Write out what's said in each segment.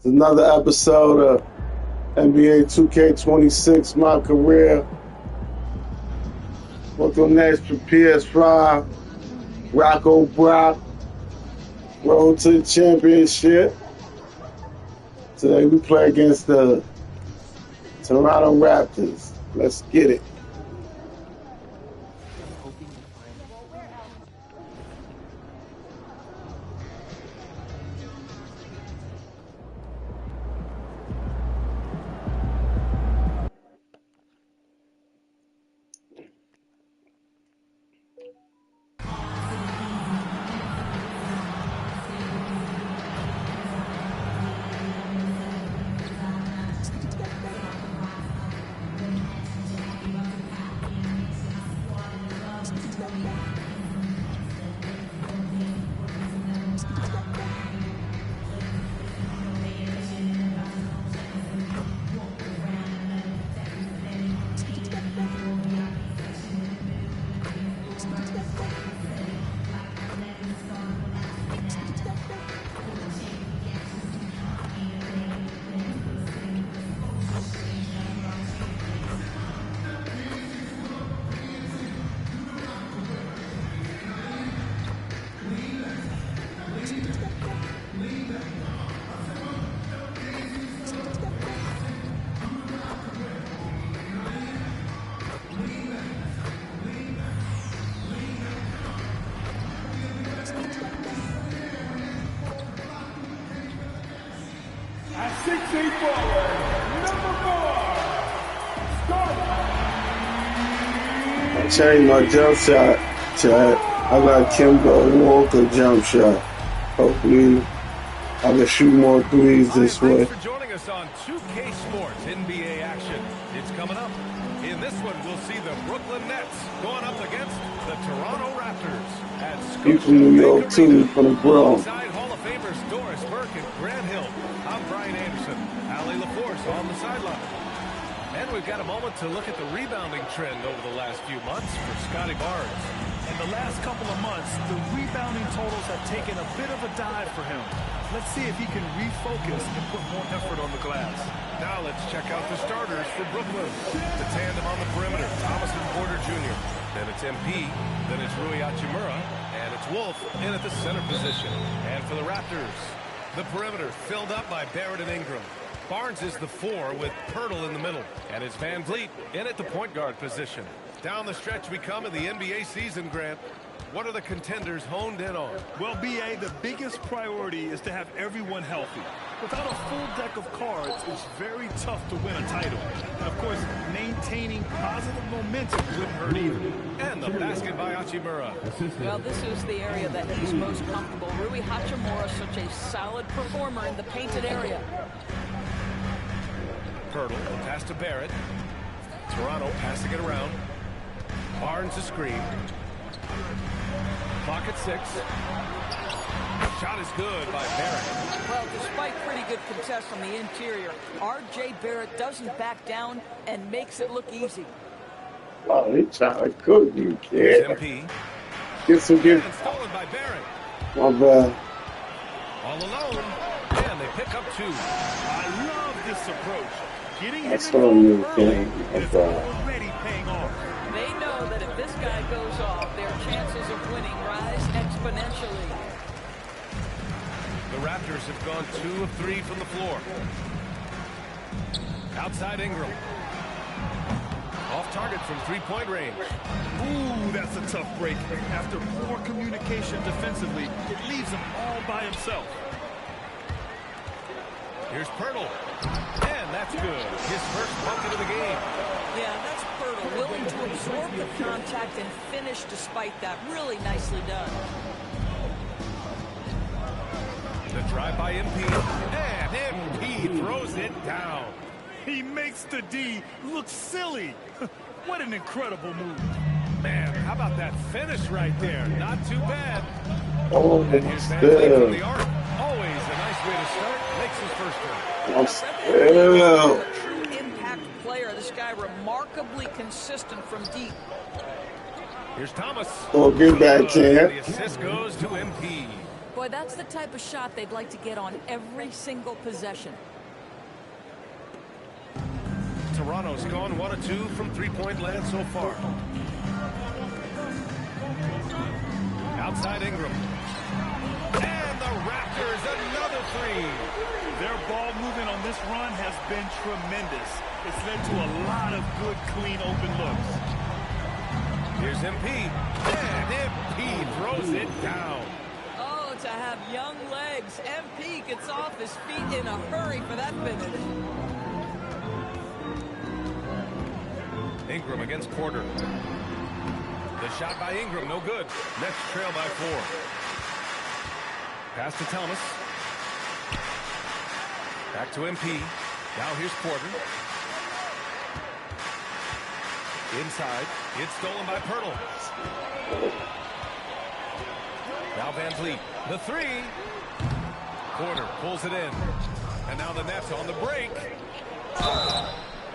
It's another episode of NBA 2K26, my career. Brooklyn Nets for PS5. Rocco Brock. Road to the championship. Today we play against the Toronto Raptors. Let's get it. I changed my jump shot, Chad. I got Kemba Walker jump shot. Hopefully, I can shoot more threes this way. Thanks for joining us on 2K Sports NBA action. It's coming up. In this one, we'll see the Brooklyn Nets going up against the Toronto Raptors. He's from New York, too, from the Bronx. Alongside Hall of Famers Doris Burke and Grant Hill, I'm Brian Anderson. Allie LaForce on the sideline. And we've got a moment to look at the rebounding trend over the last few months for Scotty Barnes. In the last couple of months, the rebounding totals have taken a bit of a dive for him. Let's see if he can refocus and put more effort on the glass. Now let's check out the starters for Brooklyn. The tandem on the perimeter, Thomas and Porter Jr. Then it's MP, then it's Rui Hachimura, and it's Wolf in at the center position. And for the Raptors, the perimeter filled up by Barrett and Ingram. Barnes is the 4 with Pirtle in the middle. And it's Van Vliet in at the point guard position. Down the stretch we come in the NBA season, Grant. What are the contenders honed in on? Well, B.A., the biggest priority is to have everyone healthy. Without a full deck of cards, it's very tough to win a title. And, of course, maintaining positive momentum wouldn't hurt either. And the basket by Hachimura. Well, this is the area that he's most comfortable. Rui Hachimura, such a solid performer in the painted area. Pirtle, the pass to Barrett. Toronto passing it around. Barnes a screen. Clock at 6. Shot is good by Barrett. Well, despite pretty good contest from the interior, R.J. Barrett doesn't back down and makes it look easy. Oh, they trying to cook you, kid. MP. Get some good. Stolen by Barrett. My bad. All alone. And they pick up 2. I love this approach. Getting him That's all you can. is already paying off. They know that if this guy goes off, their chances of winning rise exponentially. The Raptors have gone 2 of 3 from the floor. Outside Ingram. Off target from 3-point range. Ooh, that's a tough break. After poor communication defensively, it leaves him all by himself. Here's Pirtle. And that's good. His first bucket of the game. Yeah, that's Pirtle, willing to absorb the contact and finish despite that. Really nicely done. The drive by MP. And MP throws it down. He makes the D look silly. What an incredible move. Man, how about that finish right there? Not too bad. Oh, And here's Van Vliet from the arc. Always a nice way to start. Makes his first one. I'm still. A true impact player. This guy remarkably consistent from deep. Here's Thomas. Oh, get back, The champ. assist goes to MP. Boy, that's the type of shot they'd like to get on every single possession. Toronto's gone 1 of 2 from three-point land so far. Outside Ingram. And the Raptors, another three. Their ball movement on this run has been tremendous. It's led to a lot of good, clean, open looks. Here's MP. And MP throws it down. Oh, to have young legs. MP gets off his feet in a hurry for that finish. Ingram against Porter. The shot by Ingram, no good. Nets trail by 4. Pass to Thomas. Back to MP. Now here's Porter. Inside. It's stolen by Pirtle. Now Van Vliet. The three. Porter pulls it in. And now the Nets on the break.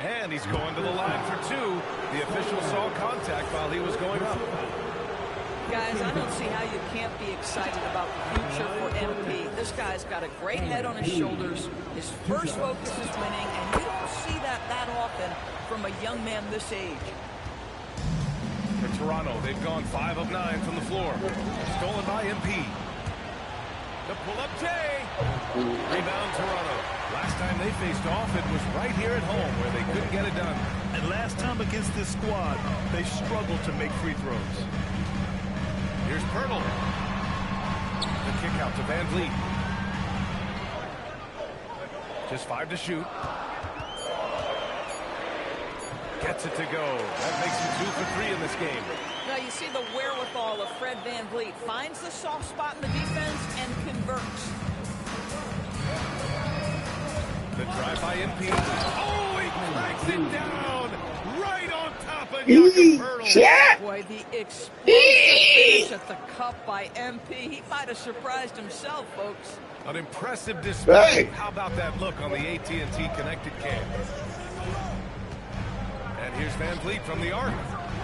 And he's going to the line for 2. The official saw contact while he was going up. Guys, I don't see how you can't be excited about the future for MP. This guy's got a great head on his shoulders. His first focus is winning, and you don't see that often from a young man this age. For Toronto, they've gone 5 of 9 from the floor. Stolen by MP. The pull-up J. Rebound Toronto. Last time they faced off, it was right here at home where they couldn't get it done. And last time against this squad, they struggled to make free throws. Here's Pirtle. The kick out to Van Vliet. Just 5 to shoot. Gets it to go. That makes him 2 for 3 in this game. Now you see the wherewithal of Fred Van Vliet. Finds the soft spot in the defense and converts. The drive by MP. Oh, he cranks it down. Right on top of Jakob Pirtle. Boy, the explosive finish at the cup by MP. He might have surprised himself, folks. An impressive display. How about that look on the AT&T connected cam? And here's Van Vliet from the arc.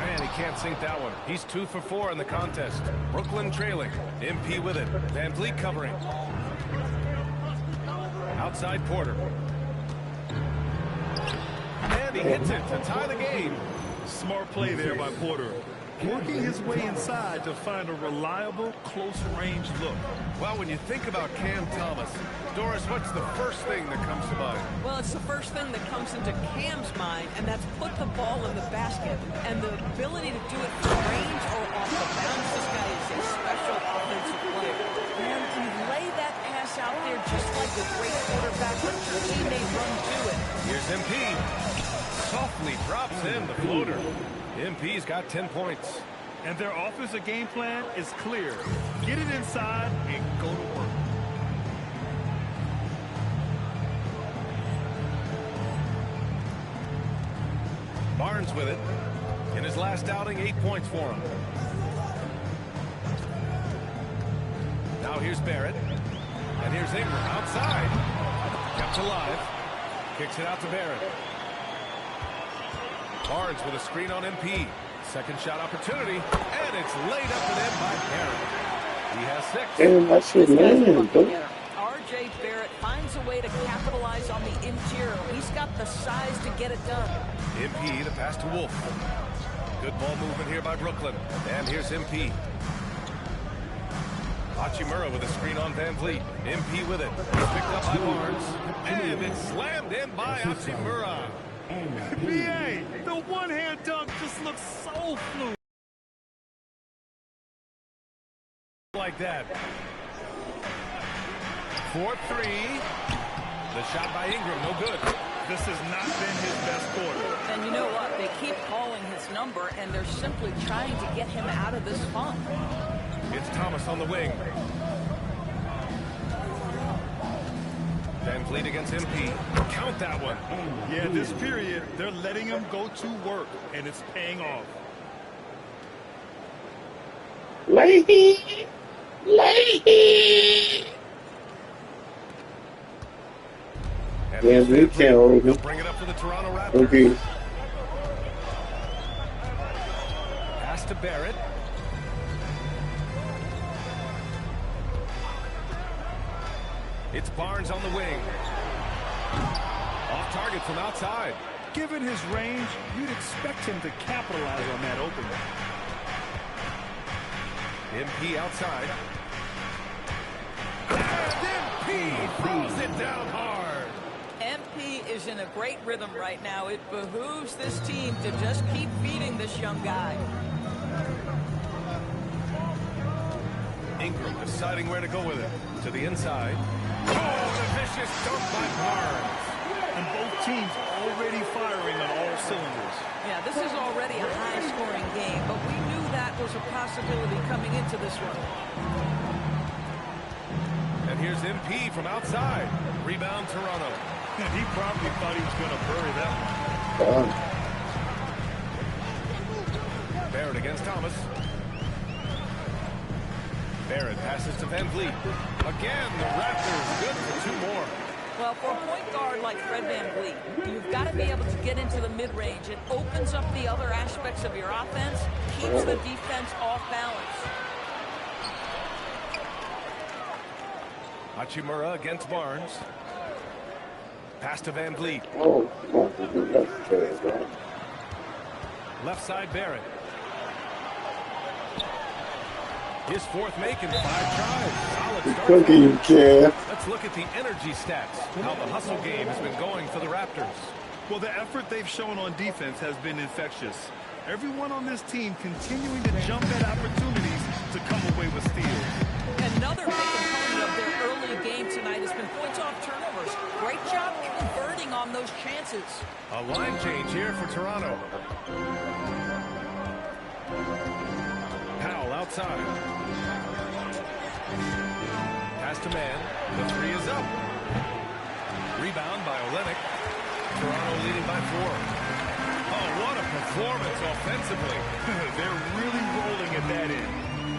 Man, he can't sink that one. He's 2 for 4 in the contest. Brooklyn trailing. MP with it. Van Vliet covering. Outside Porter. And he hits it to tie the game. Smart play there by Porter. Working his way inside to find a reliable, close-range look. Well, when you think about Cam Thomas, Doris, what's the first thing that comes to mind? Well, it's the first thing that comes into Cam's mind, and that's put the ball in the basket. And the ability to do it from range or off the bounce, this guy is a special offensive player. And you lay that pass out there just like a great quarterback, let your teammate run to it. Here's MP. Softly drops in the floater. MP's got 10 points. And their offensive game plan is clear. Get it inside and go to work. Barnes with it. In his last outing, 8 points for him. Now here's Barrett. And here's Ingram outside. Kept alive. Kicks it out to Barrett. Barnes with a screen on MP. Second shot opportunity. And it's laid up and in by Barrett. He has 6. Damn, that's your man, though. R.J. Barrett finds a way to capitalize on the interior. He's got the size to get it done. MP, the pass to Wolf. Good ball movement here by Brooklyn. And here's MP. Hachimura with a screen on Van Vliet. MP with it. Picked up by Barnes. And it's slammed in by Hachimura. BA, the one-hand dunk just looks so fluid. Like that. 4-3. The shot by Ingram, no good. This has not been his best quarter. And you know what? They keep calling his number, and they're simply trying to get him out of this funk. It's Thomas on the wing. Van Vliet against MP. Count that one. Yeah, this period, they're letting him go to work, and it's paying off. Leahy! Leahy! Yeah, we can't hold him. Bring it up for the Toronto Raptors. Okay. Pass to Barrett. It's Barnes on the wing. Off target from outside. Given his range, you'd expect him to capitalize on that opening. MP outside. And MP throws it down hard. MP is in a great rhythm right now. It behooves this team to just keep feeding this young guy. Ingram deciding where to go with it. To the inside. Oh, and a vicious dunk by Barnes. And both teams already firing on all cylinders. Yeah, this is already a high-scoring game, but we knew that was a possibility coming into this one. And here's MP from outside. Rebound Toronto. And he probably thought he was going to bury that one. Barrett against Thomas. Barrett passes to Van Vliet. Again, the Raptors good for 2 more. Well, for a point guard like Fred VanVleet, you've got to be able to get into the mid-range. It opens up the other aspects of your offense, keeps the defense off balance. Hachimura against Barnes. Pass to Van Vliet. Left side Barrett. His 4th make in 5 tries. Solid start. Cookie, you can. Let's look at the energy stats. How the hustle game has been going for the Raptors. Well, the effort they've shown on defense has been infectious. Everyone on this team continuing to jump at opportunities to come away with steals. Another big component of their early game tonight has been points off turnovers. Great job converting on those chances. A line change here for Toronto. Powell outside. Pass to man. The 3 is up. Rebound by Olynyk. Toronto leading by 4. Oh, what a performance offensively. They're really rolling at that end.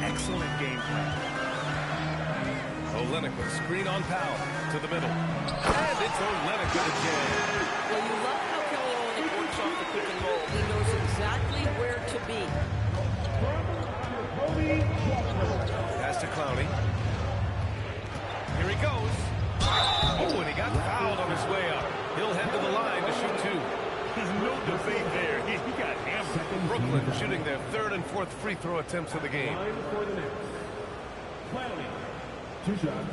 Excellent game plan. Olynyk with a screen on Powell to the middle. And it's Olynyk with a jam. Well, you love how Kelly Olynyk works off the pick and roll. He knows exactly where to be. Pass to Clowney. Here he goes. Oh, and he got fouled on his way up. He'll head to the line to shoot 2. No debate there. He got hammered. Brooklyn shooting their 3rd and 4th free throw attempts of the game. Clowney, 2 shots.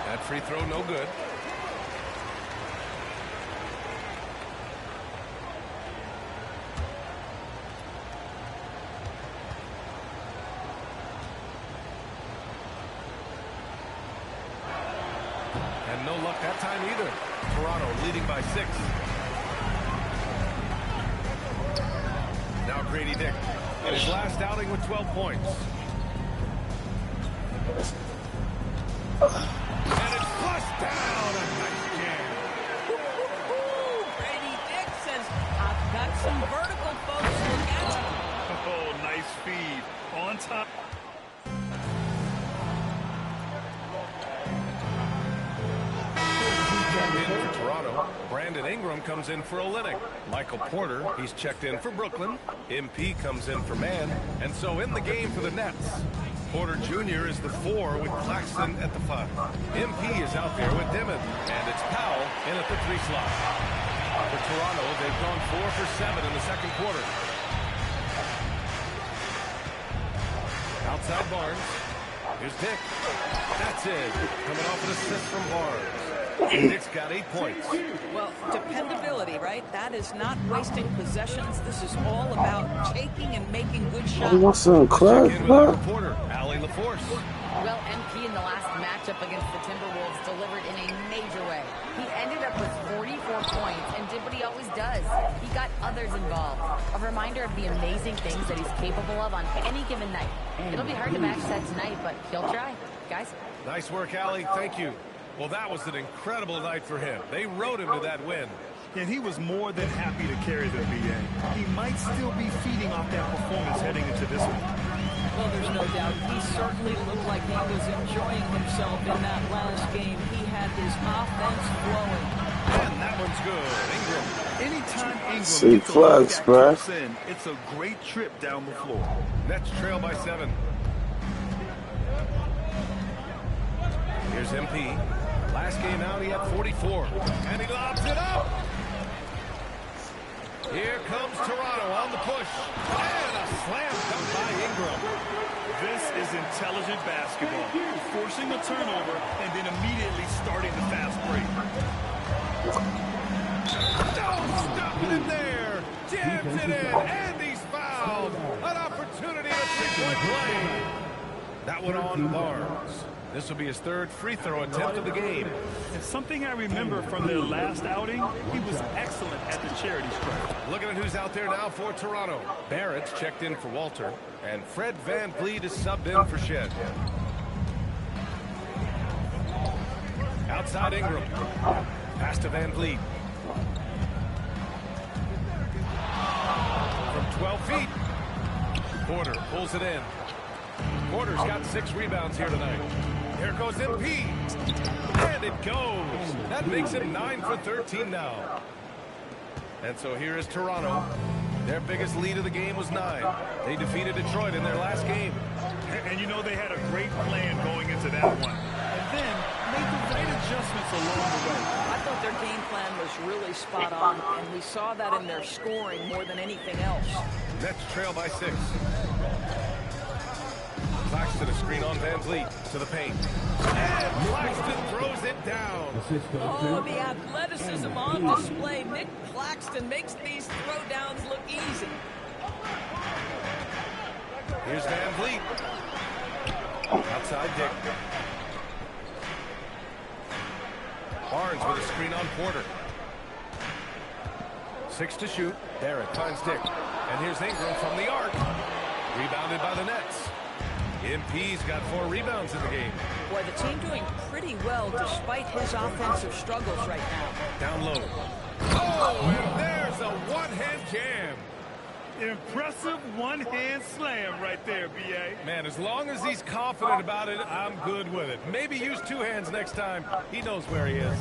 That free throw no good. And no luck that time either. Toronto leading by 6. Now Grady Dick in his last outing with 12 points. And it's flushed down. A nice jam. Grady Dick says, I've got some vertical, folks. Look out. Oh, nice feed. On top. In for Toronto. Brandon Ingram comes in for Olynyk. Michael Porter, he's checked in for Brooklyn. MP comes in for Man. And so in the game for the Nets, Porter Jr. is the 4 with Claxton at the 5. MP is out there with Dimon. And it's Powell in at the 3 slot. For Toronto, they've gone 4 for 7 in the 2nd quarter. Outside Barnes. Here's Dick. That's it. Coming off an assist from Barnes. Dick's got 8 points. Well, dependability, right? That is not wasting possessions. This is all about taking and making good shots. What's some crap, Check in with our reporter, Allie LaForce. Well, MP in the last matchup against the Timberwolves delivered in a major way. He ended up with 44 points and did what he always does. He got others involved. A reminder of the amazing things that he's capable of on any given night. It'll be hard to match that tonight, but he'll try. Guys? Nice work, Allie. Thank you. Well, that was an incredible night for him. They rode him to that win. And he was more than happy to carry the BA. He might still be feeding off that performance heading into this one. Well, there's no doubt. He certainly looked like he was enjoying himself in that last game. He had his offense flowing. And that one's good. Ingram. Anytime Ingram See gets a look Clark's that back. close in, it's a great trip down the floor. Nets trail by 7. Here's MP. Last game out, he had 44. And he lobs it up. Here comes Toronto on the push. And a slam dunk by Ingram. This is intelligent basketball. Forcing a turnover and then immediately starting the fast break. Oh, stopping him there. Jams it in. And he's fouled. An opportunity at 3-point play. That one on Barnes. This will be his third free throw attempt of the game. And something I remember from their last outing, he was excellent at the charity stripe. Looking at who's out there now for Toronto. Barrett's checked in for Walter. And Fred VanVleet is subbed in for Shed. Outside Ingram. Pass to VanVleet. From 12 feet. Porter pulls it in. Porter's got 6 rebounds here tonight. Here goes MP. And it goes. That makes it 9 for 13 now. And so here is Toronto. Their biggest lead of the game was 9. They defeated Detroit in their last game. And you know they had a great plan going into that one. And then made the right adjustments along the way. I thought their game plan was really spot on, and we saw that in their scoring more than anything else. Nets trail by 6. Claxton a screen on VanVleet to the paint. And Claxton throws it down. Oh, the athleticism on display. Nick Claxton makes these throwdowns look easy. Here's VanVleet. Outside Dick. Barnes with a screen on Porter. 6 to shoot. Barrett finds Dick. And here's Ingram from the arc. Rebounded by the Nets. MP's got 4 rebounds in the game. Boy, the team doing pretty well despite his offensive struggles right now. Down low. Oh, and there's a one-hand jam. Impressive one-hand slam right there, B.A. Man, as long as he's confident about it, I'm good with it. Maybe use 2 hands next time. He knows where he is.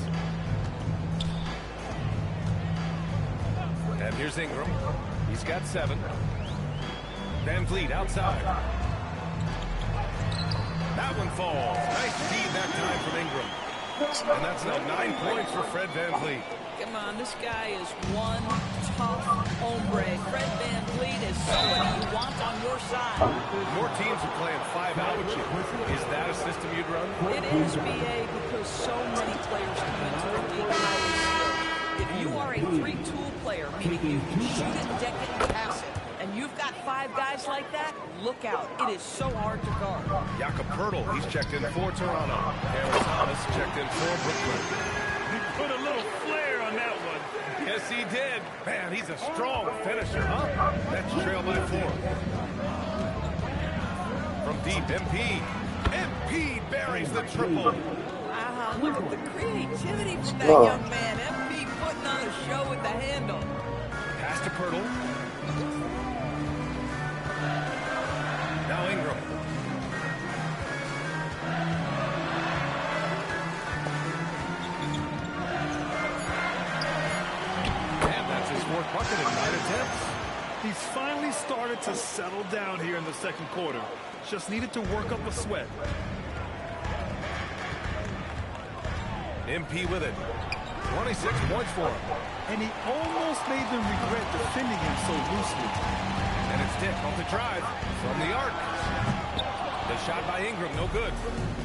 And here's Ingram. He's got 7. VanVleet outside. That one falls. Nice feed that time from Ingram. And that's now 9 points for Fred VanVleet. Come on, this guy is one tough hombre. Fred VanVleet is somebody you want on your side. More teams are playing 5 out with you. Is that a system you'd run? It is, BA, because so many players come into the league and always feel if you are a 3-tool player, meaning you can shoot it, deck it, and pass it, and you've got 5 guys like that, look out. It is so hard to guard. Jakob Poeltl, he's checked in for Toronto. Aaron Thomas checked in for Brooklyn. He put a little flair on that one. Yes, he did. Man, he's a strong finisher, huh? That's trail by 4. From deep, MP. MP buries the triple. Wow, look at the creativity from that young man. MP putting on a show with the handle. Pass to Poeltl. Now Ingram. And that's his 4th bucket in 9 attempts. He's finally started to settle down here in the second quarter. Just needed to work up a sweat. MP with it. 26 points for him. And he almost made them regret defending him so loosely. And it's Dick on the drive from the arc. The shot by Ingram, no good.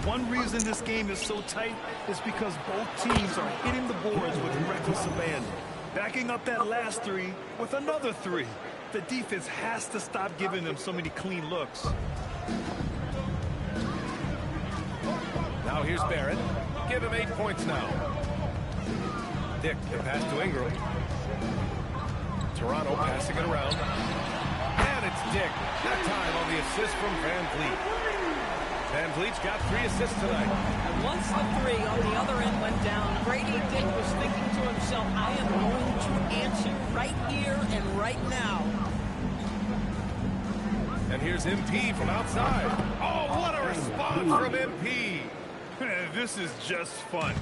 One reason this game is so tight is because both teams are hitting the boards with reckless abandon. Backing up that last 3 with another 3. The defense has to stop giving them so many clean looks. Now here's Barrett. Give him 8 points now. Dick, the pass to Ingram. Toronto passing it around. And it's Dick. That time on the assist from VanVleet. VanVleet's got 3 assists tonight. And once the 3 on the other end went down, Grady Dick was thinking to himself, I am going to answer right here and right now. And here's MP from outside. Oh, what a response from MP. This is just fun.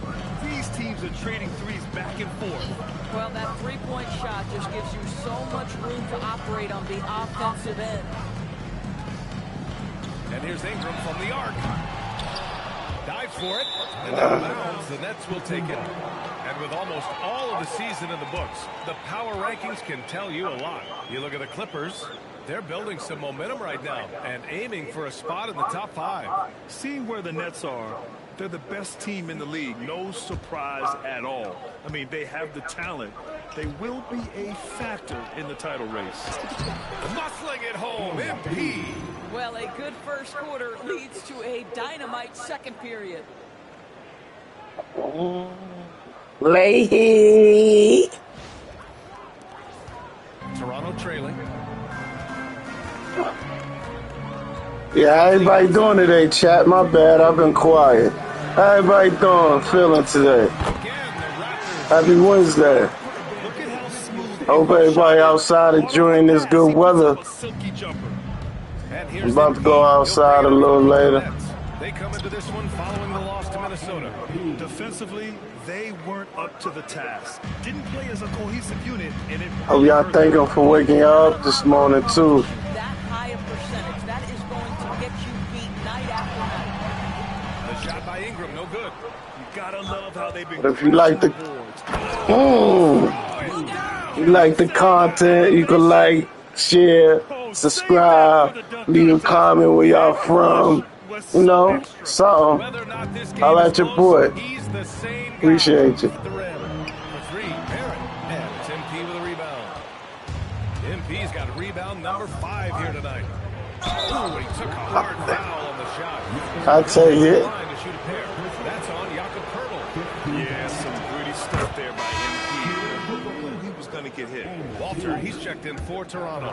These teams are trading threes back and forth. Well, that three-point shot just gives you so much room to operate on the offensive end. And here's Ingram from the arc. Dives for it. And out of bounds, the Nets will take it. And with almost all of the season in the books, the power rankings can tell you a lot. You look at the Clippers, they're building some momentum right now and aiming for a spot in the top 5. Seeing where the Nets are, they're the best team in the league. No surprise at all. I mean, they have the talent. They will be a factor in the title race. Muscling it home, MP. Well, a good first quarter leads to a dynamite second period. Leahy. Toronto trailing. Yeah, everybody doing today, chat? My bad, I've been quiet. How everybody doing, feeling today? Again, the Raptors. Happy Wednesday. Look at how smooth. Hope everybody outside enjoying this good weather. A silky jumper. And here's I'm about to go MP. outside a little later. They come into this one following the loss to Minnesota. Defensively, they weren't up to the task. Didn't play as a cohesive unit, and it Hope y'all thank him for waking y'all up this morning too. That high a percentage, that is going to get you beat night after night. The shot by Ingram, no good. You gotta love how they've been. But if you like the you like the content, you can like, share, subscribe, leave a comment where y'all from. You know, something. Whether or not this game Holla is at your close, boy. he's the same guy. Appreciate you. The rim. For three, Barrett. And it's MP with a rebound. MP's got a rebound number 5 here tonight. Ooh, he took a hard foul on the shot. I tell you, Line to shoot a pair. That's on Jakob Poeltl. Yeah, some gritty stuff there by MP. He was gonna get hit. Walter, he's checked in for Toronto.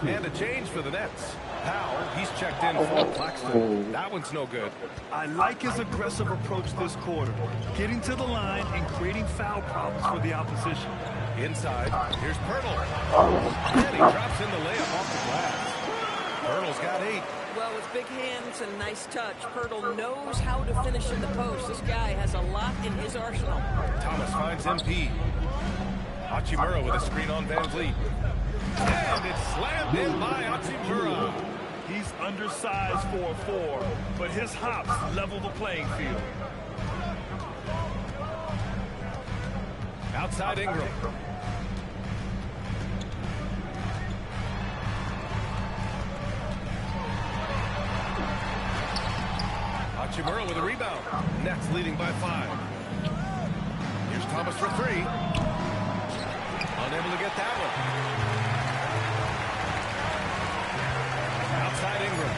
And a change for the Nets. Powell, he's checked in for Claxton. That one's no good. I like his aggressive approach this quarter, getting to the line and creating foul problems for the opposition. Inside, here's Poeltl. And he drops in the layup off the glass. Poeltl's got 8. Well, with big hands and nice touch, Poeltl knows how to finish in the post. This guy has a lot in his arsenal. Thomas finds MP. Hachimura with a screen on Van Vliet. And it's slammed in by Hachimura. He's undersized for a 4, but his hops level the playing field. Outside Ingram. Hachimura with a rebound. Nets leading by 5. Here's Thomas for 3. Unable to get that one. Outside Ingram.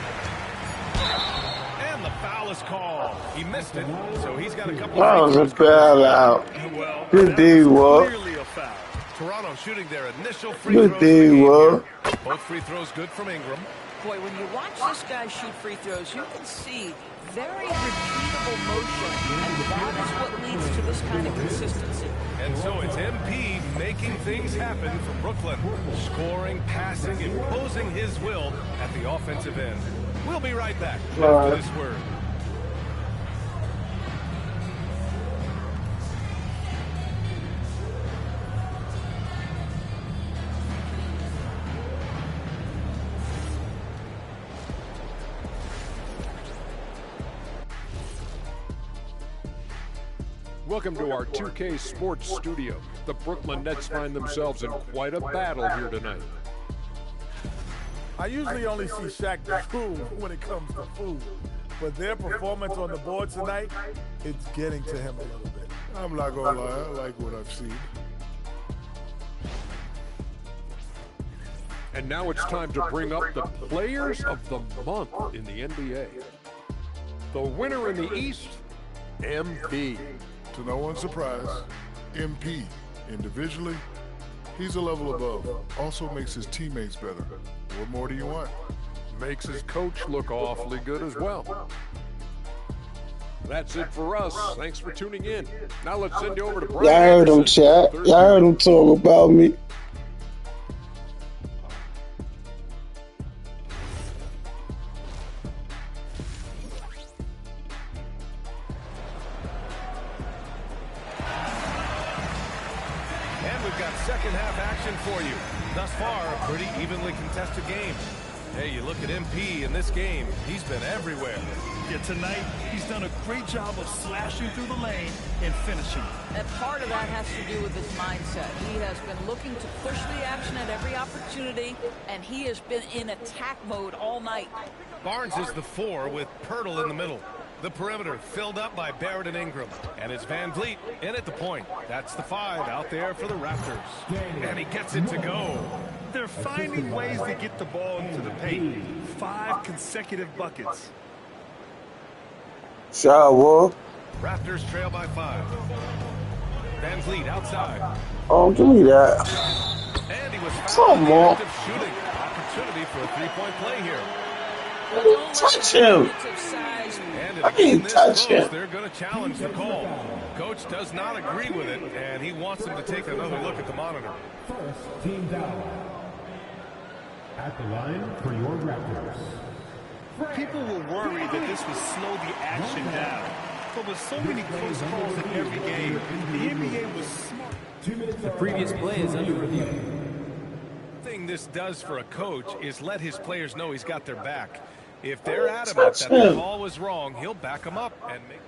And the foul is called. He missed it, so he's got a couple that of was free a throws. bad out. Well, Good that D, was Walt. clearly a foul. Toronto shooting their initial free Good throws. D, of the game Walt. here. Both free throws good from Ingram. Boy, when you watch this guy shoot free throws, you can see very repeatable motion, and that is what leads to this kind of consistency. And so it's MP making things happen for Brooklyn. Scoring, passing, imposing his will at the offensive end. We'll be right back after this word. Welcome to our 2K Sports Studio. The Brooklyn Nets find themselves in quite a battle here tonight. I usually only see Shaq the Fool when it comes to food, but their performance on the board tonight, it's getting to him a little bit. I'm not gonna lie, I like what I've seen. And now it's time to bring up the Players of the Month in the NBA. The winner in the East, MP. To no one's surprise, MP, individually, he's a level above. Also makes his teammates better. What more do you want? Makes his coach look awfully good as well. That's it for us. Thanks for tuning in. Now let's send you over to Brian. Y'all heard him, Anderson. chat. Y'all heard him talk about me. second half action for you. Thus far, a pretty evenly contested game. Hey, you look at MP in this game, he's been everywhere. Yeah, tonight, he's done a great job of slashing through the lane and finishing. And part of that has to do with his mindset. He has been looking to push the action at every opportunity, and he has been in attack mode all night. Barnes is the 4 with Pirtle in the middle. The perimeter filled up by Barrett and Ingram. And it's Van Vliet in at the point. That's the 5 out there for the Raptors. And he gets it to go. They're finding ways to get the ball into the paint. 5 consecutive buckets. Shot, Wolf. Raptors trail by 5. Van Vliet outside. Oh, give me that. And he was Come fouled on. in the act of shooting. Opportunity for a three-point play here. Touch him. And I didn't this touch close, him. they're going to challenge the call. Coach does not agree with it, and he wants them to take another look at the monitor. First team down. At the line for your Raptors. People will worry that this would slow the action down. But with so many close calls in every game, the NBA was smart. 2 minutes. The previous play is under review. The thing this does for a coach is let his players know he's got their back. If they're adamant that the call was wrong, he'll back them up and make...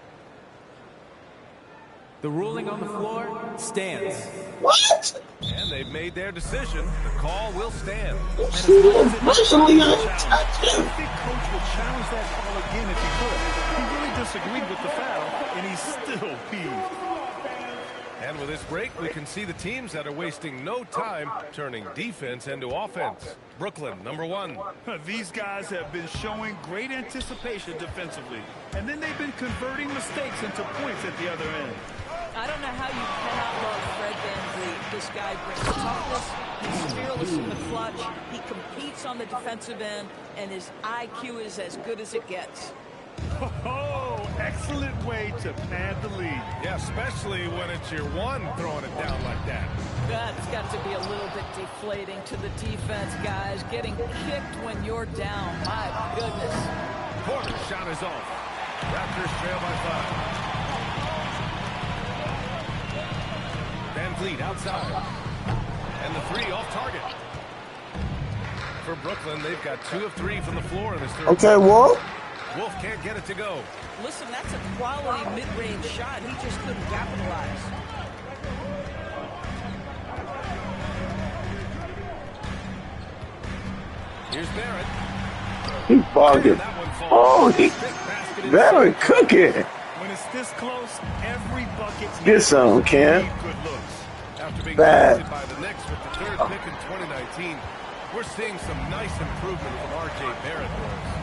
The ruling on the floor stands. What? And they've made their decision. The call will stand. Personally, I didn't touch I him. think Coach would challenge that call again if he could. He really disagreed with the foul, and he's still peeved. And with this break, we can see the teams that are wasting no time turning defense into offense. Brooklyn, number 1. These guys have been showing great anticipation defensively, and then they've been converting mistakes into points at the other end. I don't know how you cannot love Fred VanVleet. This guy brings toughness. He's fearless in the clutch. He competes on the defensive end, and his IQ is as good as it gets. Oh, excellent way to pad the lead. Yeah, especially when it's your 1 throwing it down like that. That's got to be a little bit deflating to the defense, guys. Getting kicked when you're down. My goodness. Porter's shot is off. Raptors trail by 5. Van Vliet outside. And the 3 off target. For Brooklyn, they've got 2 of 3 from the floor in this third. Okay, Wolf. Wolf can't get it to go. Listen, that's a quality mid-range shot. He just couldn't capitalize. Here's Barrett. He bugging. That one falls. Oh, he very cooking. When it's this close, every bucket Get some, Cam. good looks. After being Bad. drafted by the Knicks with the 3rd pick in 2019, we're seeing some nice improvement from R.J. Barrett.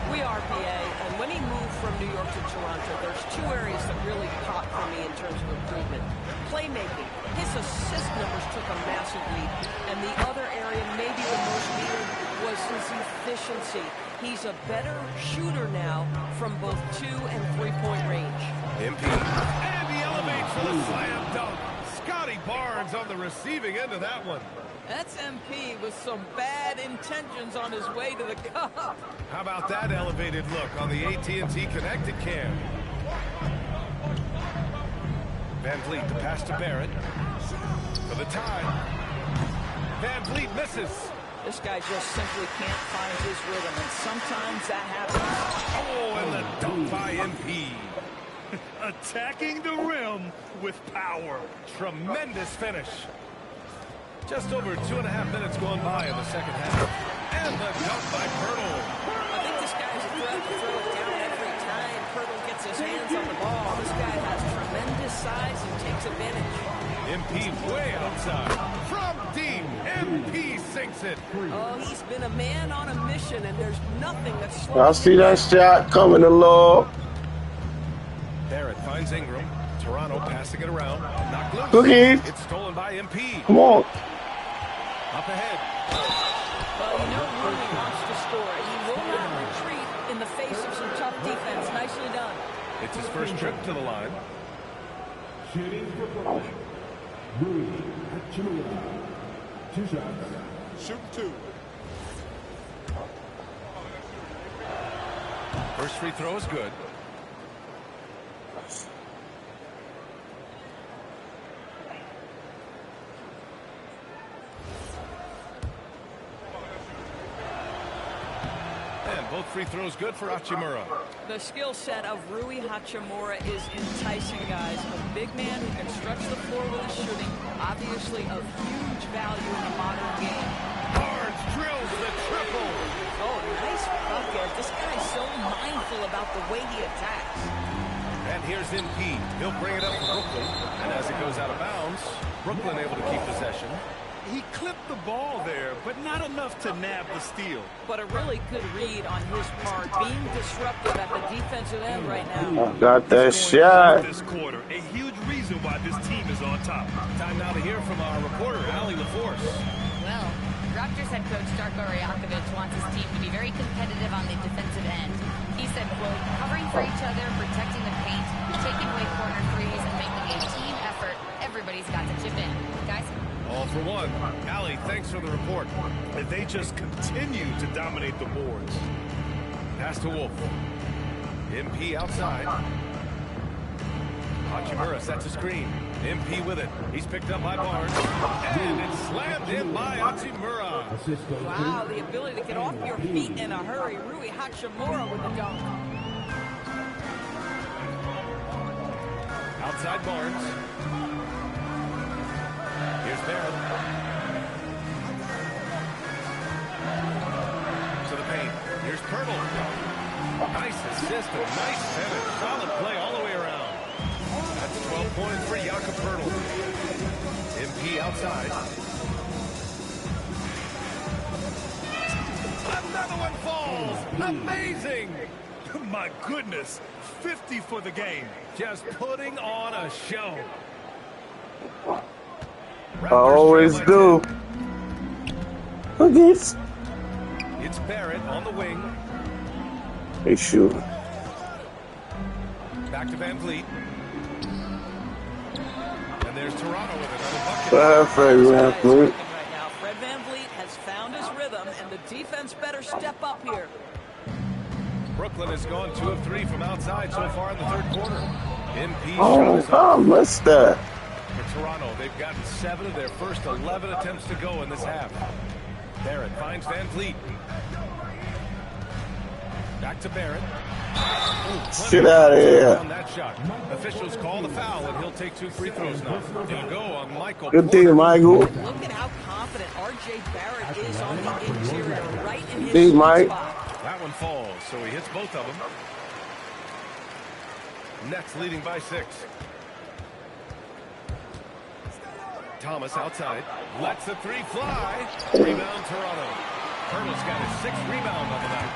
We are, PA, and when he moved from New York to Toronto, there's 2 areas that really popped for me in terms of improvement. Playmaking. His assist numbers took a massive leap, and the other area, maybe the most needed, was his efficiency. He's a better shooter now from both 2 and 3-point range. MP. And he elevates for the slam dunk. Scotty Barnes on the receiving end of that one. That's MP with some bad intentions on his way to the cup. How about that elevated look on the AT&T Connected Cam? Van Vliet, the pass to Barrett. For the tie. Van Vliet misses. This guy just simply can't find his rhythm, and sometimes that happens. Oh, and the dunk by MP. Attacking the rim with power. Tremendous finish. Just over 2.5 minutes going by in the second half. And the dunk by Pirtle. I think this guy's a threat to throw it down every time Pirtle gets his hands on the ball. This guy has tremendous size and takes advantage. MP way outside. From deep, MP sinks it. Oh, he's been a man on a mission, and there's nothing that's I see that shot coming along. Barrett finds Ingram. Toronto passing it around. Knocked loose. Cookies. It's stolen by MP. Come on. Up ahead. Well, you know Rui wants to score. He will not retreat in the face of some tough defense. Nicely done. It's his first trip to the line. Shooting for Brooklyn. Rui Hachimura. 2 shots. Shoot 2. First free throw is good. both free throws good for Hachimura. The skill set of Rui Hachimura is enticing, guys. A big man who constructs the floor with his shooting, obviously of huge value in the modern game. Barnes drills the triple. Oh, nice bucket. This guy's so mindful about the way he attacks. And here's MP. He'll bring it up for Brooklyn. And as it goes out of bounds, Brooklyn able to keep possession. He clipped the ball there, but not enough to nab the steal. But a really good read on his part, being disruptive at the defensive end right now. Got that shot. This quarter, a huge reason why this team is on top. Time now to hear from our reporter, Allie LaForce. Well, Raptors head coach Darko Rajakovic wants his team to be very competitive on the defensive end. He said, quote, covering for each other, protecting the paint, taking away corner threes, and making a team effort. Everybody's got to chip in. Guys? All for one. Allie, thanks for the report. And they just continue to dominate the boards. Pass to Wolf. MP outside. Hachimura sets a screen. MP with it. He's picked up by Barnes. And it's slammed in by Hachimura. Wow, the ability to get off your feet in a hurry. Rui Hachimura with the dunk. Outside Barnes. Here's Barrett. To the paint. Here's Pirtle. Nice assist and nice finish. Solid play all the way around. That's 12 points for Jakob Pirtle. MP outside. Another one falls. Amazing. My goodness, 50 for the game. Just putting on a show. I always do. Cookies. It's Barrett on the wing. Hey, shoot. Back to Van Vliet. And there's Toronto with another bucket. Perfect, Van Vliet. Right now, Fred Van Vliet has found his rhythm, and the defense better step up here. Brooklyn has gone 2 of 3 from outside so far in the third quarter. MP Oh, I missed that. for Toronto. They've gotten 7 of their first 11 attempts to go in this half. Barrett finds Van Vliet. Back to Barrett. Get out of here. On that shot. Officials call the foul, and he'll take 2 free throws now. He'll go on Michael. Good deal, Michael. Look at how confident R.J. Barrett is on the interior, right in his Hey, sweet Mike. spot. That one falls, so he hits both of them. Nets leading by 6. Thomas outside. Lets the 3 fly. Rebound Toronto. Pirtle's got his 6th rebound on the night.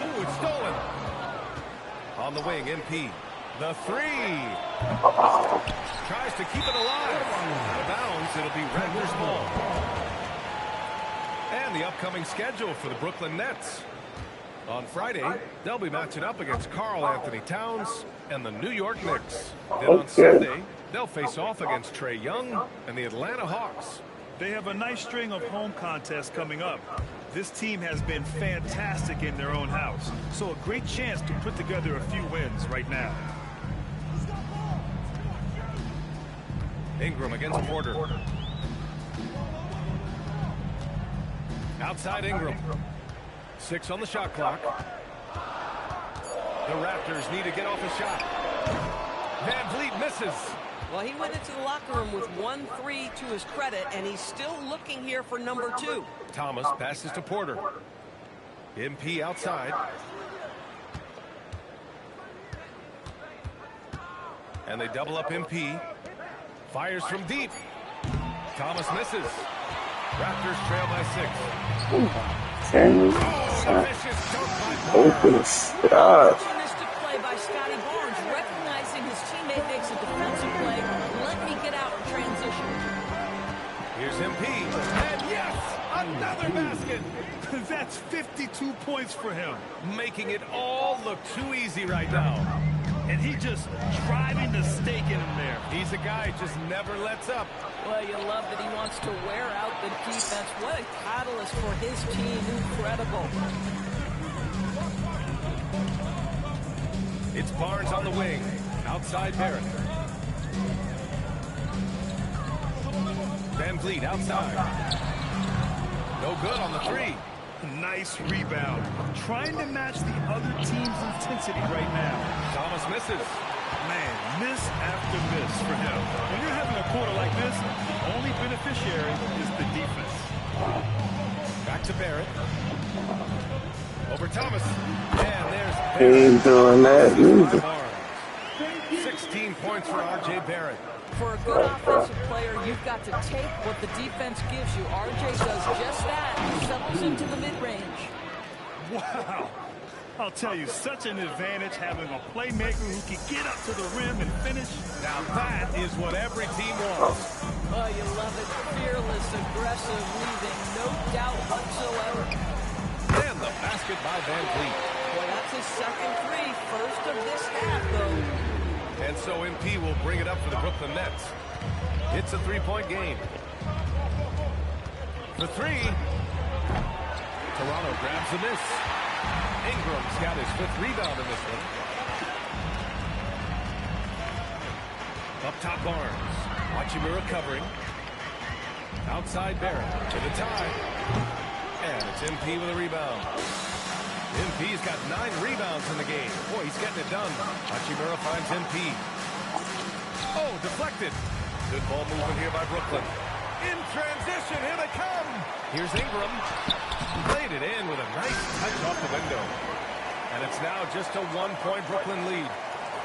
Oh, it's stolen. On the wing, MP. The 3. Tries to keep it alive. Out of bounds, it'll be Raptors ball. And the upcoming schedule for the Brooklyn Nets. On Friday, they'll be matching up against Karl Anthony Towns and the New York Knicks. Then on Sunday, they'll face off against Trae Young and the Atlanta Hawks. They have a nice string of home contests coming up. This team has been fantastic in their own house, so a great chance to put together a few wins right now. Ingram against Porter. Outside Ingram. 6 on the shot clock. The Raptors need to get off a shot. Van Vliet misses. Well, he went into the locker room with 1 3 to his credit, and he's still looking here for number 2. Thomas passes to Porter. MP outside. And they double up MP. Fires from deep. Thomas misses. Raptors trail by 6. Open shot. Opportunistic play by Scotty Barnes, recognizing his teammate makes a defensive play. Let me get out in transition. Here's MP. And yes, another basket. That's 52 points for him. Making it all look too easy right now. And he just driving the stake in him there. He's a guy who just never lets up. Well, you love that he wants to wear out the defense. What a catalyst for his team. Incredible. It's Barnes on the wing. Outside Barrett. Van Vliet outside. No good on the 3. Nice rebound. Trying to match the other team's intensity right now. Thomas misses. Man, miss after miss for him. When you're having a quarter like this, the only beneficiary is the defense. Back to Barrett. Over Thomas. And there's He ain't doing that neither. 16 points for R.J. Barrett. For a good offensive player, you've got to take what the defense gives you. R.J. does just that. He settles into the mid-range. Wow. I'll tell you, such an advantage having a playmaker who can get up to the rim and finish. Now that is what every team wants. Oh, you love it. Fearless, aggressive, leaving no doubt whatsoever. And the basket by Van Vliet. Boy, that's his second three. First of this half, though. And so MP will bring it up for the Brooklyn Nets. It's a three-point game. For three. Toronto grabs the miss. Ingram's got his fifth rebound in this one. Up top Barnes. Hachimura covering. Outside Barrett to the tie. And it's MP with a rebound. MP's got 9 rebounds in the game. Boy, he's getting it done. Hachimura finds MP. Oh, deflected. Good ball movement here by Brooklyn. In transition, here they come. Here's Ingram. Played it in with a nice touch off the window. And it's now just a 1-point Brooklyn lead.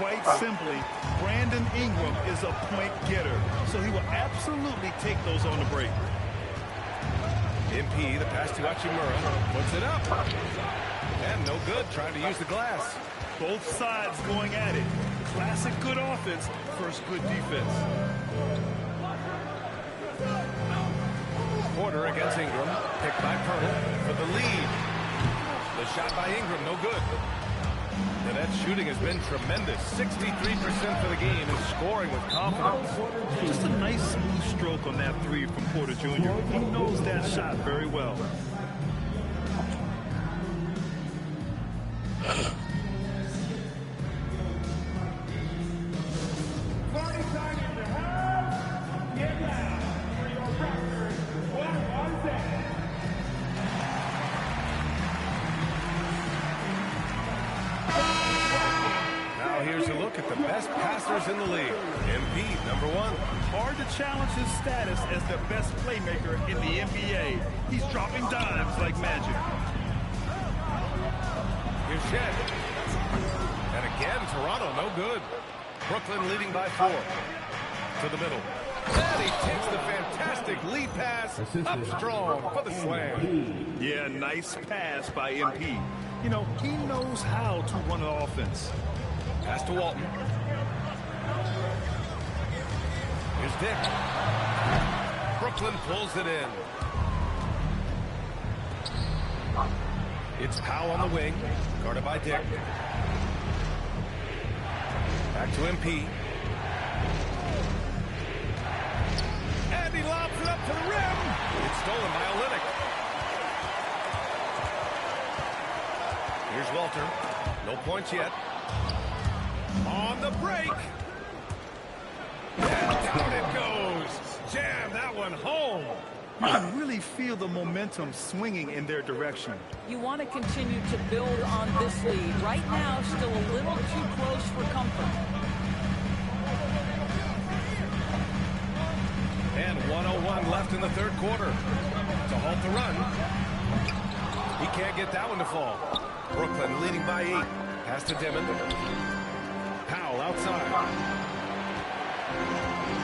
Quite simply, Brandon Ingram is a point getter, so he will absolutely take those on the break. MP, the pass to Hachimura, puts it up. And no good, trying to use the glass. Both sides going at it. Classic good offense versus good defense. Porter against Ingram, picked by Pirtle for the lead. The shot by Ingram, no good. And that shooting has been tremendous. 63% for the game and scoring with confidence. Just a nice smooth stroke on that three from Porter Jr. He knows that shot very well. In the league. MP, number 1. Hard to challenge his status as the best playmaker in the NBA. He's dropping dimes like magic. Here's Shed. And again, Toronto, no good. Brooklyn leading by 4. To the middle. And he takes the fantastic lead pass up strong for the slam. Yeah, nice pass by MP. You know, he knows how to run an offense. Pass to Walton. Here's Dick. Brooklyn pulls it in. It's Powell on the wing, guarded by Dick. Back to MP. And he lobs it up to the rim. It's stolen by Olynyk. Here's Walter. No points yet. On the break. And down it goes. Jam that one home. You can really feel the momentum swinging in their direction. You want to continue to build on this lead. Right now, still a little too close for comfort. And 1:01 left in the third quarter. To halt the run. He can't get that one to fall. Brooklyn leading by 8. Pass to Dimon. Powell outside.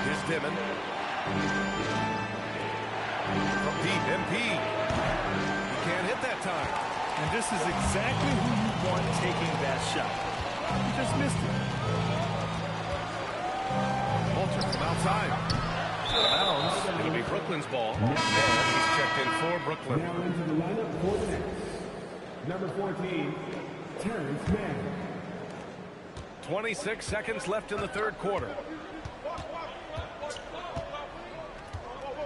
Here's Dimon. From deep, MP. He can't hit that time. And this is exactly who you want taking that shot. He just missed it. Walter from outside. Out of bounds. It'll be Brooklyn's ball. And he's checked in for Brooklyn. Now into the lineup for the Nets. Number 14, Terrence Mann. 26 seconds left in the third quarter.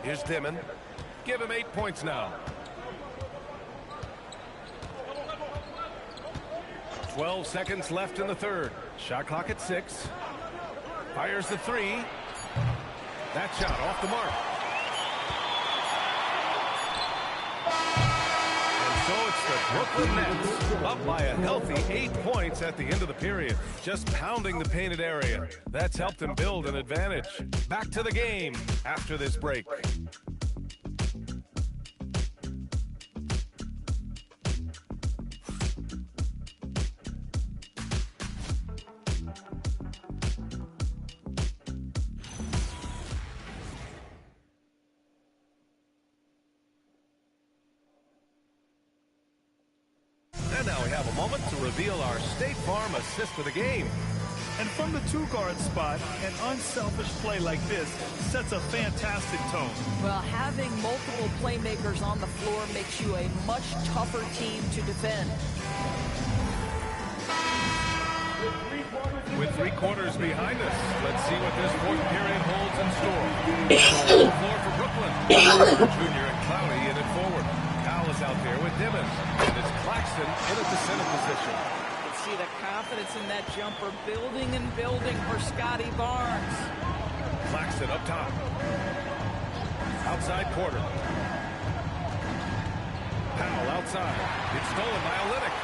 Here's Dimon. Give him 8 points now. 12 seconds left in the third. Shot clock at 6. Fires the 3. That shot off the mark. And so the Brooklyn Nets, up by a healthy 8 points at the end of the period, just pounding the painted area. That's helped them build an advantage. Back to the game after this break. And now we have a moment to reveal our State Farm assist of the game. And from the two-guard spot, an unselfish play like this sets a fantastic tone. Well, having multiple playmakers on the floor makes you a much tougher team to defend. With 3 quarters behind us, let's see what this fourth period holds in store. On the floor for Brooklyn. Junior and Clowney in it forward. Powell is out there with Dimon. And it's Claxton in at the center position. You can see the confidence in that jumper building and building for Scotty Barnes. Claxton up top. Outside quarter. Powell outside. It's stolen by Olynyk.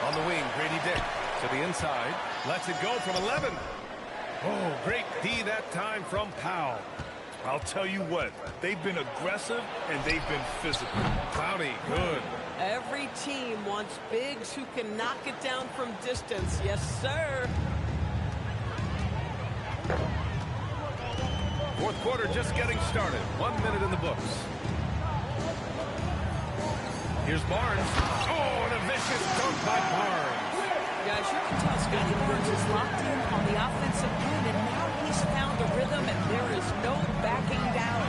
On the wing, Grady Dick to the inside. Lets it go from 11. Oh, great D that time from Powell. I'll tell you what, they've been aggressive and they've been physical. Clowney, good. Every team wants bigs who can knock it down from distance. Yes, sir. Fourth quarter just getting started. 1 minute in the books. Here's Barnes. Oh, and a vicious dunk by Barnes. Guys, you can tell Scotty Barnes is locked in on the offensive end, and now he's found a rhythm, and there is no backing down.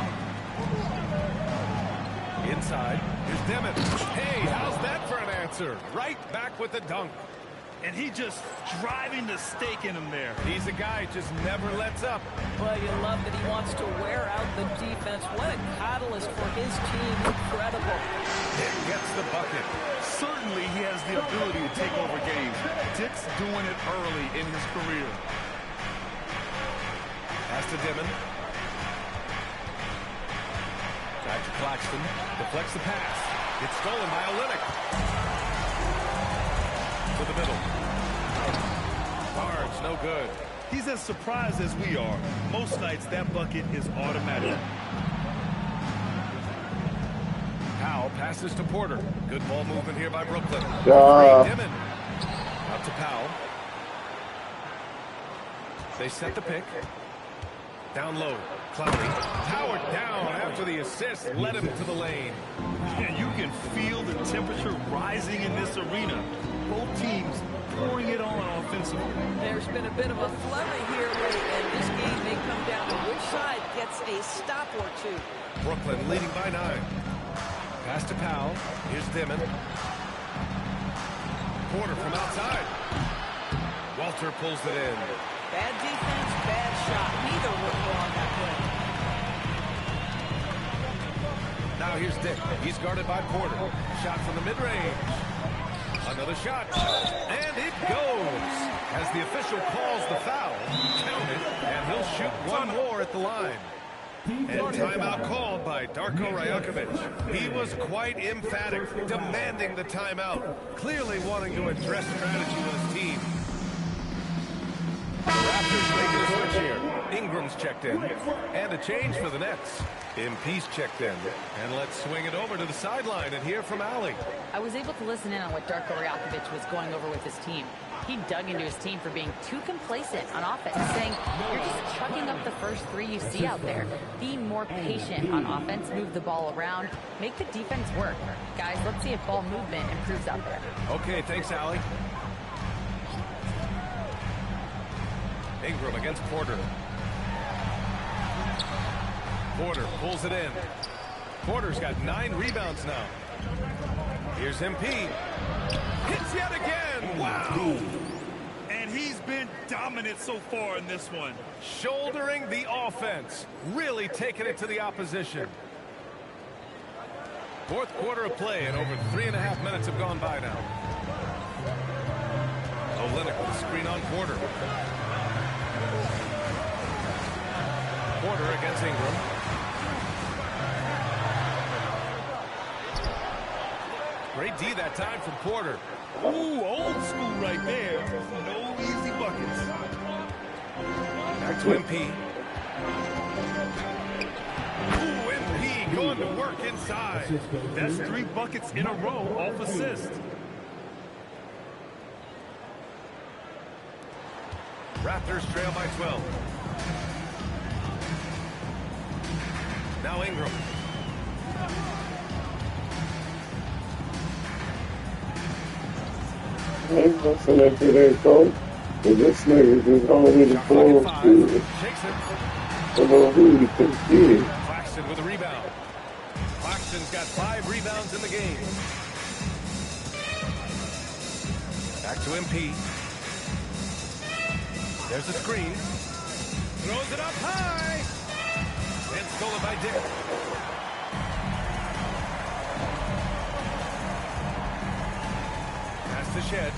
Inside, here's Dimon. Hey, how's that for an answer? Right back with the dunk. And he just driving the stake in him there. He's a guy who just never lets up. Well, you love that he wants to wear out the defense. What a catalyst for his team. Incredible. Dick gets the bucket. Certainly he has the ability to take over games. Dick's doing it early in his career. Pass to Dimon. Back to Claxton. Deflects the pass. It's stolen by Olynyk. To the middle. Barnes, no good. He's as surprised as we are. Most nights that bucket is automatic. Powell passes to Porter. Good ball movement here by Brooklyn. Dimon. Out to Powell. They set the pick. Down low. Clowney. Powered down after the assist. Led him to the lane. And you can feel the temperature rising in this arena. Both teams pouring it on offensively. There's been a bit of a flurry here late, and this game may come down to which side gets a stop or two. Brooklyn leading by 9. Pass to Powell. Here's Dimon. Porter from outside. Walter pulls it in. Bad defense, bad shot. Neither were on that play. Now here's Dick. He's guarded by Porter. Shot from the mid-range. Another shot. And it goes. As the official calls the foul, count it, and he'll shoot one more at the line. And timeout called by Darko Rajakovic. He was quite emphatic, demanding the timeout, clearly wanting to address strategy with his team. The Raptors making a switch here. Ingram's checked in. And a change for the Nets. MP's checked in. And let's swing it over to the sideline and hear from Allie. I was able to listen in on what Darko Rajakovic was going over with his team. He dug into his team for being too complacent on offense, saying, you're just chucking up the first 3 you see out there. Be more patient on offense, move the ball around, make the defense work. Guys, let's see if ball movement improves out there. Okay, thanks, Allie. Ingram against Porter. Porter pulls it in. Porter's got 9 rebounds now. Here's MP. Hits yet again. Wow. And he's been dominant so far in this one. Shouldering the offense. Really taking it to the opposition. Fourth quarter of play, and over 3.5 minutes have gone by now. Olynyk with a screen on Porter. Porter against Ingram. Great D that time from Porter. Ooh, old school right there. No easy buckets. Back to MP. Ooh, MP going to work inside. That's 3 buckets in a row off assist. Raptors trail by 12. Now Ingram. Ain't no selected that coach. But this nigga just already full speed. Shakes it. I don't know who he thinks he is. Claxton with a rebound. Claxton's got 5 rebounds in the game. Back to MP. There's a screen. Throws it up high. And stolen by Dick. Pass to Shed.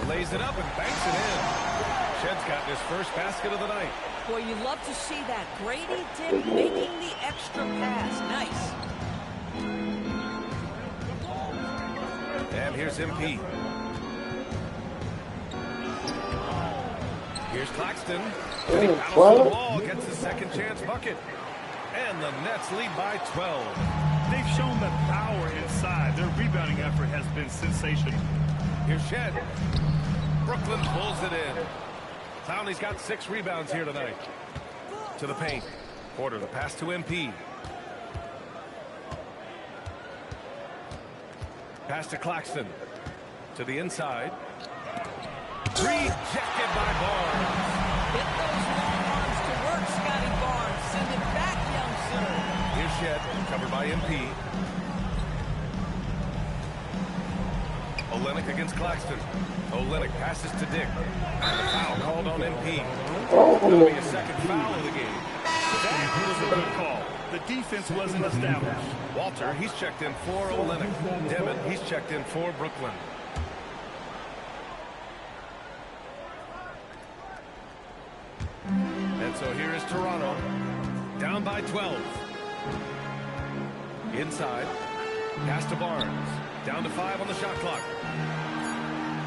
Lays it up and banks it in. Shed's got his first basket of the night. Boy, you love to see that. Grady Dick making the extra pass. Nice. And here's MP. Here's Claxton. And he battles for the ball, gets the second chance bucket. And the Nets lead by 12. They've shown the power inside. Their rebounding effort has been sensational. Here's Shed. Brooklyn pulls it in. Clowney's got 6 rebounds here tonight. To the paint. Porter, the pass to MP. Pass to Claxton. To the inside. Rejected by Barnes. Get those long arms to work, Scotty Barnes. Send it back, youngster. Here's Shed, covered by MP. Olynyk against Claxton. Olynyk passes to Dick. And the foul called on MP. That'll be a second foul of the game. That was a good call. The defense wasn't established. Walter, he's checked in for Olynyk. Devin, he's checked in for Brooklyn. And so here is Toronto. Down by 12. Inside. Pass to Barnes. Down to 5 on the shot clock.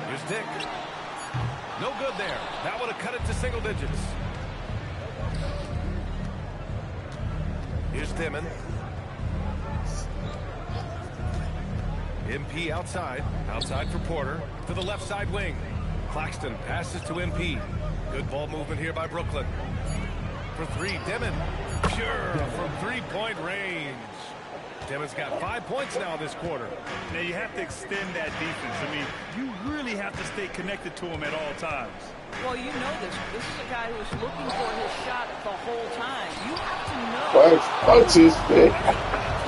Here's Dick. No good there. That would have cut it to single digits. Here's Dimon. MP outside. Outside for Porter. To the left side wing. Claxton passes to MP. Good ball movement here by Brooklyn. For 3, Dimon. Pure from 3-point range. Dimon's got 5 points now this quarter. Now you have to extend that defense. I mean, you really have to stay connected to him at all times. Well, you know this. This is a guy who's looking for his shot the whole time. You have to know. Punches, man.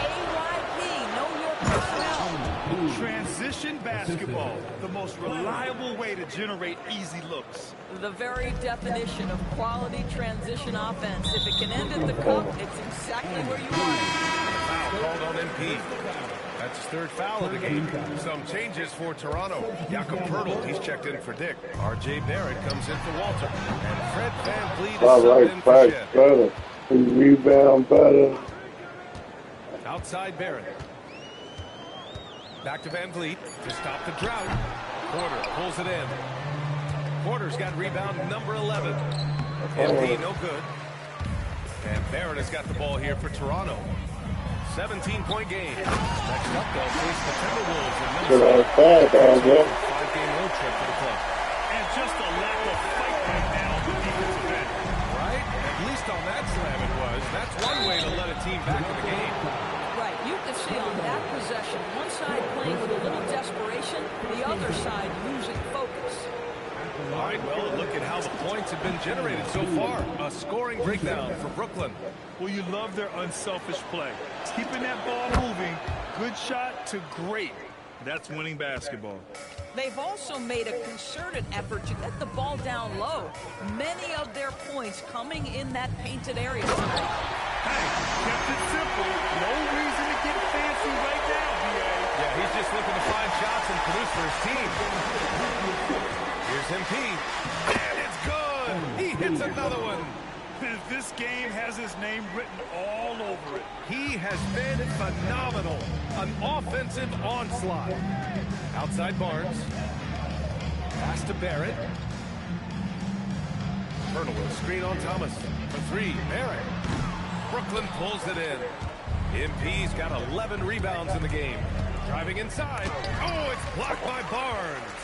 KYP, know your personnel. Transition basketball, the most reliable way to generate easy looks. The very definition of quality transition offense. If it can end at the cup, it's exactly where you want it. Foul called on MP. That's his 3rd foul of the game. Some changes for Toronto. Jakob Poeltl, he's checked in for Dick. R.J. Barrett comes in for Walter. And Fred VanVleet is subbed in for Shed. Better. Rebound better. Outside Barrett. Back to VanVleet to stop the drought. Porter pulls it in. Porter's got rebound number 11. MP no good. And Barrett has got the ball here for Toronto. 17-point game. Next up, they'll face the Timberwolves in Minnesota. 5-game road trip for the club. And just a lack of fight right now on the defensive end. Right? At least on that slam it was. That's one way to let a team back in the game. Right, you can see on that possession, one side playing with a little desperation, the other side losing focus. All right, well, look at how the points have been generated so far. A scoring breakdown for Brooklyn. Well, you love their unselfish play. Keeping that ball moving, good shot to great. That's winning basketball. They've also made a concerted effort to get the ball down low. Many of their points coming in that painted area tonight. Hey, kept it simple. No reason to get fancy right now, B.A. Yeah, he's just looking to find shots and produce for his team. Here's MP. And it's good. He hits another one. This game has his name written all over it. He has been phenomenal. An offensive onslaught. Outside Barnes. Pass to Barrett. Vernal with a screen on Thomas. For three, Barrett. Brooklyn pulls it in. MP's got 11 rebounds in the game. Driving inside. Oh, it's blocked by Barnes.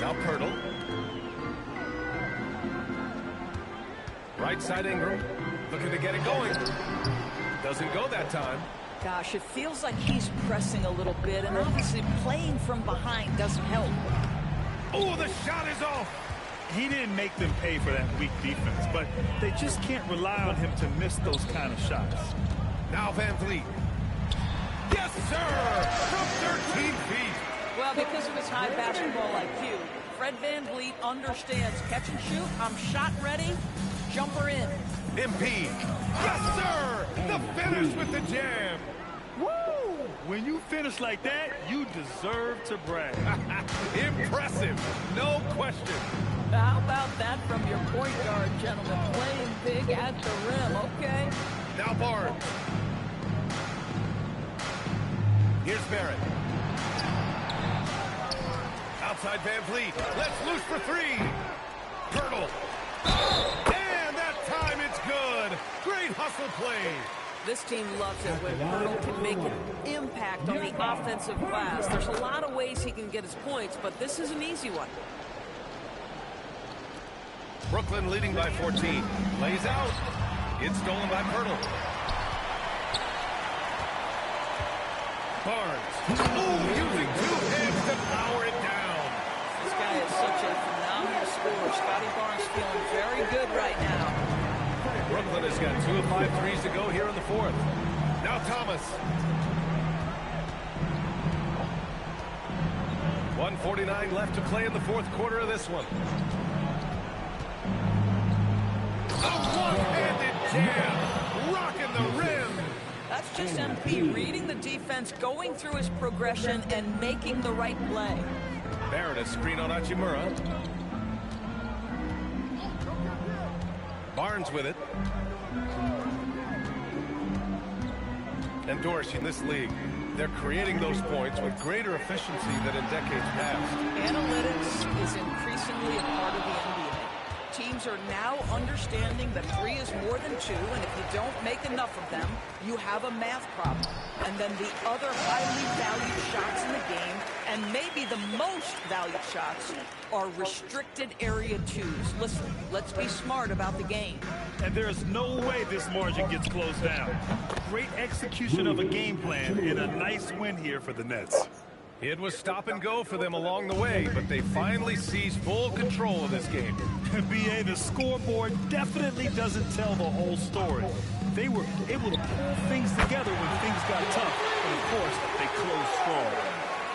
Now Pirtle. Right side Ingram. Looking to get it going. Doesn't go that time. Gosh, it feels like he's pressing a little bit, and obviously playing from behind doesn't help. Oh, the shot is off. He didn't make them pay for that weak defense, but they just can't rely on him to miss those kind of shots. Now Van Vliet. Yes, sir! From 13 feet. Well, because of his high basketball IQ, Fred Van Vliet understands catch and shoot. I'm shot ready. Jumper in. MP. Yes, sir! The finish with the jam. Woo! When you finish like that, you deserve to brag. Impressive. No question. How about that from your point guard, gentlemen? Playing big at the rim, okay? Now Barnes. Here's Barrett. Outside Van Vliet. Let's loose for three. Pirtle. And that time it's good. Great hustle play. This team loves it when Pirtle can make an impact on the offensive glass. There's a lot of ways he can get his points, but this is an easy one. Brooklyn leading by 14. Lays out. It's stolen by Pirtle. Barnes. Ooh, using two hands to power it down. This guy is such a phenomenal scorer. Scotty Barnes feeling very good right now. Brooklyn has got 2 of 5 threes to go here in the fourth. Now Thomas. 1:49 left to play in the fourth quarter of this one. A one-handed jam. Rocking the rim. That's just MP reading the defense, going through his progression, and making the right play. Barrett a screen on Hachimura. Barnes with it. And Dorsey in this league, they're creating those points with greater efficiency than in decades past. Analytics is increasingly a part of the NBA. Teams are now understanding that 3 is more than 2, and if you don't make enough of them, you have a math problem. And then the other highly valued shots in the game, and maybe the most valued shots, are restricted area 2s. Listen, let's be smart about the game. And there's no way this margin gets closed down. Great execution of a game plan and a nice win here for the Nets. It was stop and go for them along the way, but they finally seized full control of this game. BA, the scoreboard definitely doesn't tell the whole story. They were able to pull things together when things got tough, and of course, they closed strong.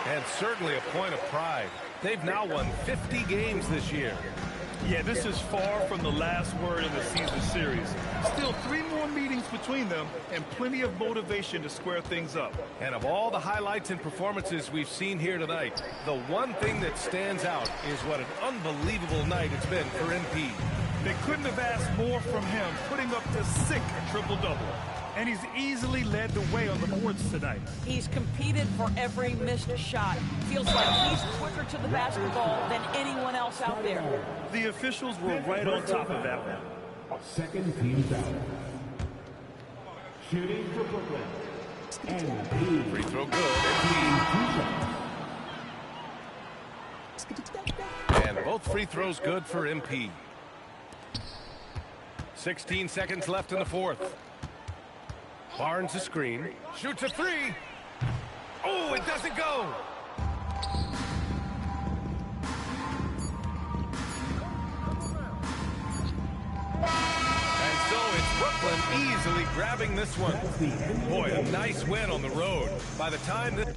And certainly a point of pride. They've now won 50 games this year. Yeah, this is far from the last word in the season series. Still 3 more meetings between them and plenty of motivation to square things up. And of all the highlights and performances we've seen here tonight, the one thing that stands out is what an unbelievable night it's been for MP. They couldn't have asked more from him, putting up the sick triple-double. And he's easily led the way on the boards tonight. He's competed for every missed shot. Feels like he's quicker to the basketball than anyone else out there. The officials were right on top of that one. Second team foul. Shooting for Brooklyn. MP. Free throw good. And both free throws good for MP. 16 seconds left in the fourth. Barnes a screen. Shoots a 3. Oh, it doesn't go. And so it's Brooklyn easily grabbing this one. Boy, a nice win on the road. By the time this...